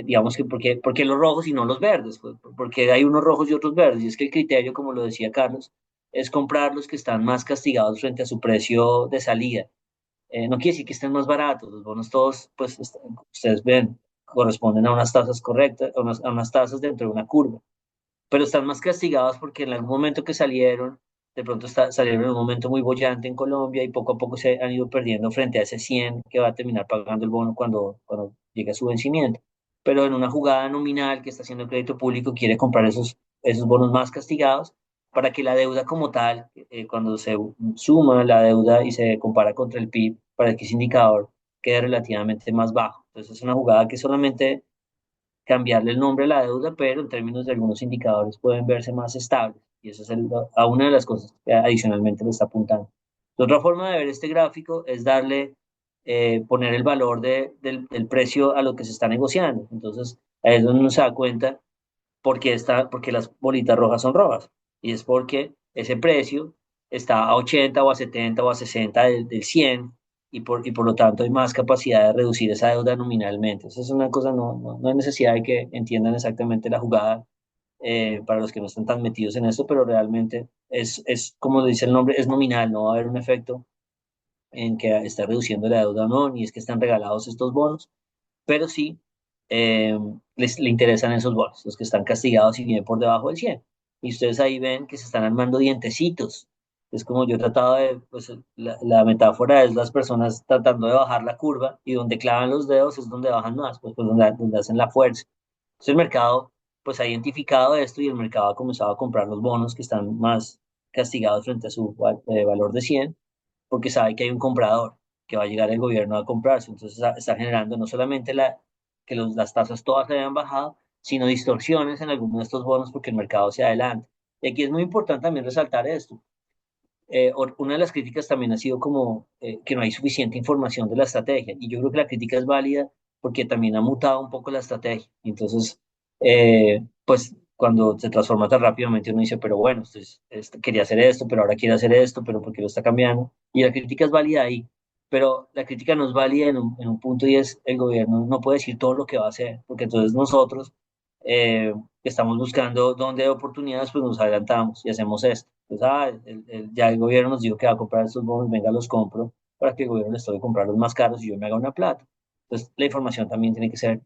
digamos que, ¿por qué los rojos y no los verdes? Pues, porque hay unos rojos y otros verdes. Y es que el criterio, como lo decía Carlos, es comprar los que están más castigados frente a su precio de salida. No quiere decir que estén más baratos, los bonos todos, pues ustedes ven, corresponden a unas tasas correctas, a unas tasas dentro de una curva, pero están más castigados porque en algún momento que salieron, de pronto salieron en un momento muy bollante en Colombia y poco a poco se han ido perdiendo frente a ese 100 que va a terminar pagando el bono cuando llegue a su vencimiento. Pero en una jugada nominal que está haciendo el crédito público, quiere comprar esos bonos más castigados para que la deuda como tal, cuando se suma la deuda y se compara contra el PIB, para que ese indicador quede relativamente más bajo. Entonces es una jugada que solamente cambiarle el nombre a la deuda, pero en términos de algunos indicadores pueden verse más estables. Y eso es a una de las cosas que adicionalmente le está apuntando. Otra forma de ver este gráfico es poner el valor del precio a lo que se está negociando. Entonces, ahí es donde uno se da cuenta porque las bolitas rojas son rojas. Y es porque ese precio está a 80 o a 70 o a 60 del 100, y por lo tanto hay más capacidad de reducir esa deuda nominalmente. Eso es una cosa, no hay necesidad de que entiendan exactamente la jugada, para los que no están tan metidos en eso, pero realmente como dice el nombre, es nominal, no va a haber un efecto en que está reduciendo la deuda, no, ni es que están regalados estos bonos, pero sí, eh, le interesan esos bonos, los que están castigados y vienen por debajo del 100. Y ustedes ahí ven que se están armando dientecitos. Es como yo trataba pues la metáfora es las personas tratando de bajar la curva, y donde clavan los dedos es donde bajan más, pues donde hacen la fuerza. Entonces el mercado pues ha identificado esto, y el mercado ha comenzado a comprar los bonos que están más castigados frente a su valor de 100, porque sabe que hay un comprador, que va a llegar el gobierno a comprarse. Entonces está generando no solamente que las tasas todas se hayan bajado, sino distorsiones en algunos de estos bonos porque el mercado se adelanta. Y aquí es muy importante también resaltar esto. Una de las críticas también ha sido como que no hay suficiente información de la estrategia. Y yo creo que la crítica es válida porque también ha mutado un poco la estrategia. Entonces, pues cuando se transforma tan rápidamente uno dice, pero bueno, pues, quería hacer esto, pero ahora quiere hacer esto, pero ¿por qué lo está cambiando? Y la crítica es válida ahí. Pero la crítica no es válida en un punto, y es el gobierno no puede decir todo lo que va a hacer, porque entonces nosotros, eh, que estamos buscando dónde hay oportunidades, pues nos adelantamos y hacemos esto. Pues, ya el gobierno nos dijo que va a comprar estos bonos, venga, los compro, para que el gobierno les toque comprar los más caros y yo me haga una plata. Entonces, la información también tiene que ser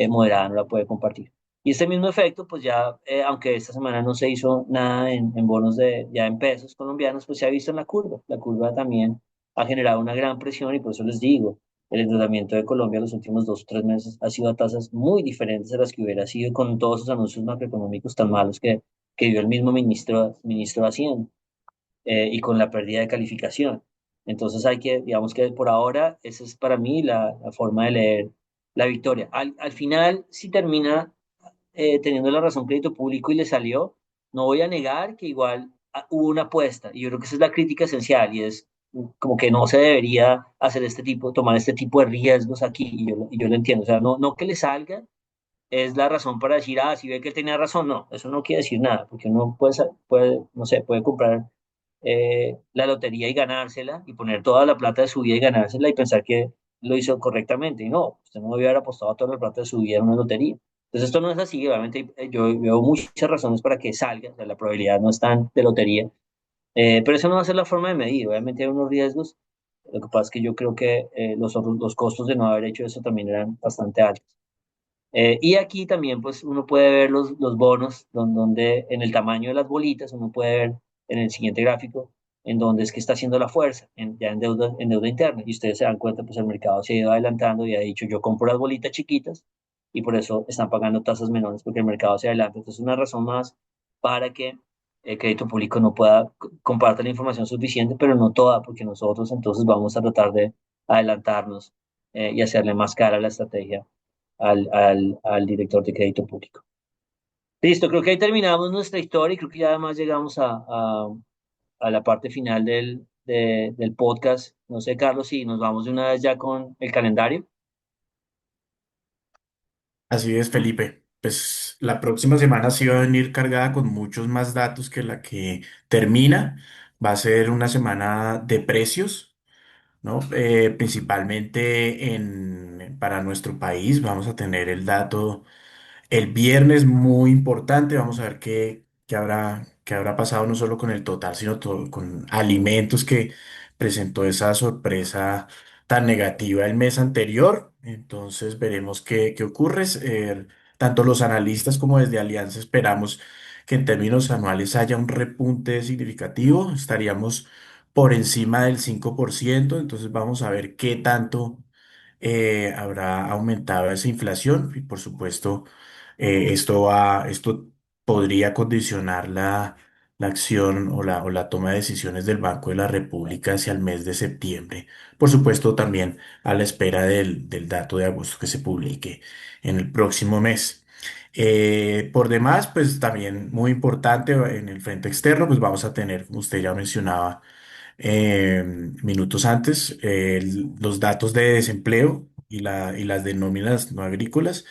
moderada, no la puede compartir. Y este mismo efecto, pues ya, aunque esta semana no se hizo nada en bonos ya en pesos colombianos, pues se ha visto en la curva. La curva también ha generado una gran presión, y por eso les digo, el endeudamiento de Colombia los últimos 2 o 3 meses ha sido a tasas muy diferentes a las que hubiera sido con todos esos anuncios macroeconómicos tan malos que dio el mismo ministro de Hacienda, y con la pérdida de calificación. Entonces digamos que por ahora, esa es para mí la forma de leer la victoria. Al final, si termina teniendo la razón crédito público y le salió, no voy a negar que igual hubo una apuesta, y yo creo que esa es la crítica esencial, y es como que no se debería tomar este tipo de riesgos aquí, y yo lo entiendo. O sea, no que le salga es la razón para decir, si ve que él tenía razón. No, eso no quiere decir nada, porque uno puede, no sé, puede comprar la lotería y ganársela, y poner toda la plata de su vida y ganársela, y pensar que lo hizo correctamente. Y no, usted no debe haber apostado toda la plata de su vida en una lotería. Entonces esto no es así. Obviamente yo veo muchas razones para que salga, o sea, la probabilidad no es tan de lotería, pero eso no va a ser la forma de medir. Obviamente hay unos riesgos. Lo que pasa es que yo creo que los costos de no haber hecho eso también eran bastante altos. Y aquí también pues uno puede ver los bonos, donde en el tamaño de las bolitas, uno puede ver en el siguiente gráfico, en dónde es que está haciendo la fuerza, ya en deuda interna. Y ustedes se dan cuenta, pues el mercado se ha ido adelantando y ha dicho, yo compro las bolitas chiquitas y por eso están pagando tasas menores, porque el mercado se adelanta. Entonces, una razón más para que el crédito público no pueda compartir la información suficiente, pero no toda, porque nosotros entonces vamos a tratar de adelantarnos y hacerle más cara la estrategia al director de crédito público. Listo, creo que ahí terminamos nuestra historia y creo que ya además llegamos a la parte final del podcast. No sé, Carlos, si nos vamos de una vez ya con el calendario. Así es, Felipe. Pues la próxima semana sí va a venir cargada con muchos más datos que la que termina. Va a ser una semana de precios, ¿no? Principalmente para nuestro país vamos a tener el dato el viernes muy importante. Vamos a ver qué habrá pasado no solo con el total, sino con alimentos que presentó esa sorpresa tan negativa el mes anterior. Entonces veremos qué ocurre. Tanto los analistas como desde Alianza esperamos que en términos anuales haya un repunte significativo. Estaríamos por encima del 5%. Entonces vamos a ver qué tanto habrá aumentado esa inflación y por supuesto esto podría condicionar la acción o la toma de decisiones del Banco de la República hacia el mes de septiembre. Por supuesto, también a la espera del dato de agosto que se publique en el próximo mes. Por demás, pues también muy importante en el frente externo, pues vamos a tener, como usted ya mencionaba, eh, minutos antes, los datos de desempleo y las de nóminas no agrícolas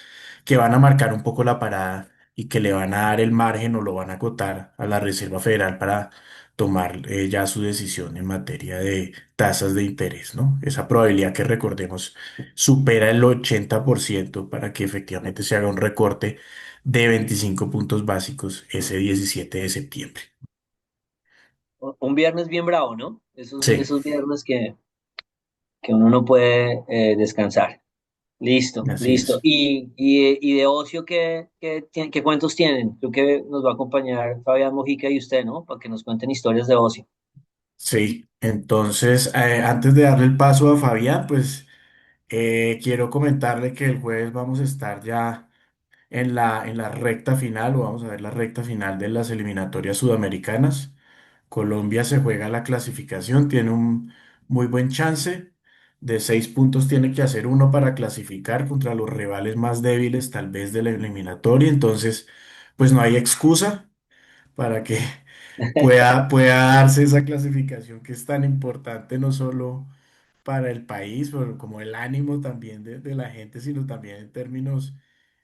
que van a marcar un poco la parada y que le van a dar el margen o lo van a acotar a la Reserva Federal para tomar ya su decisión en materia de tasas de interés, ¿no? Esa probabilidad que recordemos supera el 80% para que efectivamente se haga un recorte de 25 puntos básicos ese 17 de septiembre. Un viernes bien bravo, ¿no? Sí, Esos viernes que uno no puede descansar. Listo, así listo. es. Y de ocio, ¿qué cuentos tienen? Creo que nos va a acompañar Fabián Mojica y usted, ¿no? Para que nos cuenten historias de ocio. Sí, entonces, antes de darle el paso a Fabián, pues quiero comentarle que el jueves vamos a estar ya en la recta final, o vamos a ver la recta final de las eliminatorias sudamericanas. Colombia se juega la clasificación, tiene un muy buen chance. De 6 puntos tiene que hacer uno para clasificar contra los rivales más débiles, tal vez de la eliminatoria. Entonces, pues no hay excusa para que pueda darse esa clasificación que es tan importante no solo para el país, pero como el ánimo también de la gente, sino también en términos,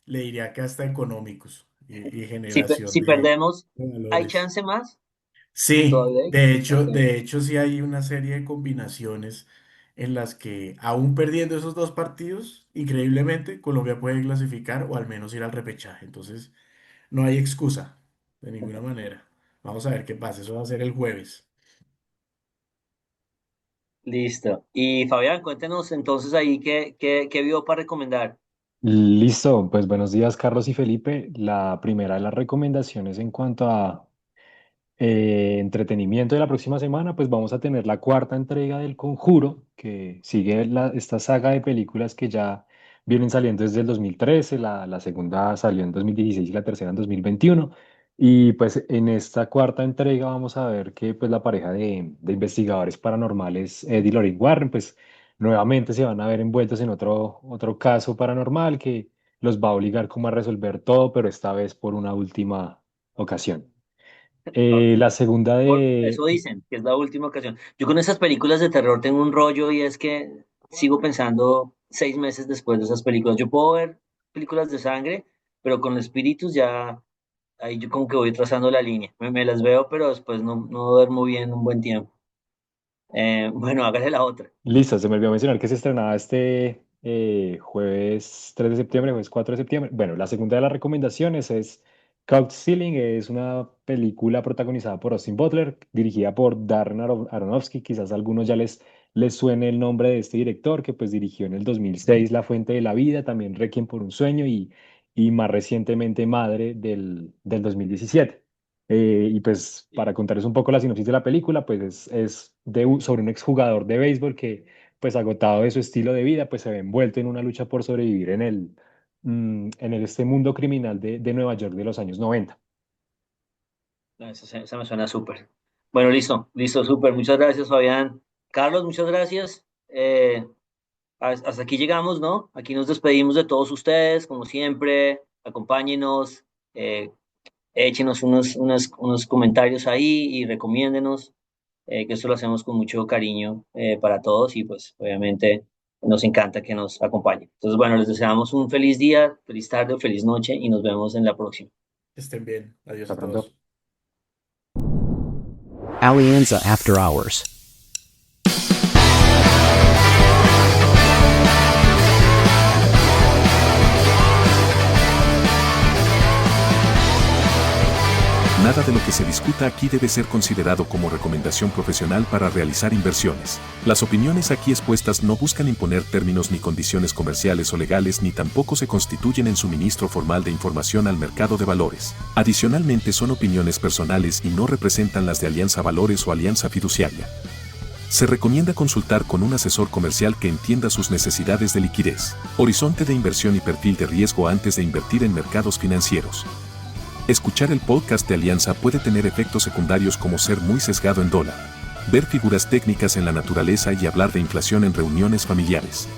le diría que hasta económicos y generación Si perdemos, de ¿hay valores. chance más? Sí, ¿Todavía hay? Ok. de hecho sí hay una serie de combinaciones en las que aún perdiendo esos dos partidos, increíblemente, Colombia puede clasificar o al menos ir al repechaje. Entonces, no hay excusa de ninguna manera. Vamos a ver qué pasa. Eso va a ser el jueves. Listo. Y Fabián, cuéntenos entonces ahí qué vio para recomendar. Listo, pues buenos días Carlos y Felipe. La primera de las recomendaciones en cuanto a entretenimiento de la próxima semana, pues vamos a tener la cuarta entrega del Conjuro, que sigue esta saga de películas que ya vienen saliendo desde el 2013. La segunda salió en 2016 y la tercera en 2021. Y pues en esta cuarta entrega vamos a ver que pues la pareja de investigadores paranormales, Ed y Lorraine Warren, pues nuevamente se van a ver envueltos en otro caso paranormal que los va a obligar como a resolver todo, pero esta vez por una última ocasión. Ok. La segunda de... Eso dicen, que es la última ocasión. Yo con esas películas de terror tengo un rollo y es que sigo pensando 6 meses después de esas películas. Yo puedo ver películas de sangre, pero con espíritus ya, ahí yo como que voy trazando la línea. Me las veo, pero después no duermo bien un buen tiempo. Bueno, hágale la otra. Listo, se me olvidó mencionar que se estrenaba este jueves 3 de septiembre, jueves 4 de septiembre. Bueno, la segunda de las recomendaciones es Caught Stealing, es una película protagonizada por Austin Butler, dirigida por Darren Aronofsky. Quizás a algunos ya les suene el nombre de este director, que pues dirigió en el 2006 La Fuente de la Vida, también Requiem por un Sueño y más recientemente Madre del 2017. Y pues para contarles un poco la sinopsis de la película, pues sobre un exjugador de béisbol que pues agotado de su estilo de vida, pues se ve envuelto en una lucha por sobrevivir este mundo criminal de Nueva York de los años 90. Esa me suena súper. Bueno, listo, listo, súper. Muchas gracias, Fabián. Carlos, muchas gracias. Hasta aquí llegamos, ¿no? Aquí nos despedimos de todos ustedes, como siempre. Acompáñenos, échenos unos comentarios ahí y recomiéndenos, que esto lo hacemos con mucho cariño para todos y pues obviamente nos encanta que nos acompañen. Entonces, bueno, les deseamos un feliz día, feliz tarde o feliz noche y nos vemos en la próxima. Estén bien. Adiós Hasta a pronto. todos. Alianza After Hours. Nada de lo que se discuta aquí debe ser considerado como recomendación profesional para realizar inversiones. Las opiniones aquí expuestas no buscan imponer términos ni condiciones comerciales o legales ni tampoco se constituyen en suministro formal de información al mercado de valores. Adicionalmente son opiniones personales y no representan las de Alianza Valores o Alianza Fiduciaria. Se recomienda consultar con un asesor comercial que entienda sus necesidades de liquidez, horizonte de inversión y perfil de riesgo antes de invertir en mercados financieros. Escuchar el podcast de Alianza puede tener efectos secundarios como ser muy sesgado en dólar, ver figuras técnicas en la naturaleza y hablar de inflación en reuniones familiares.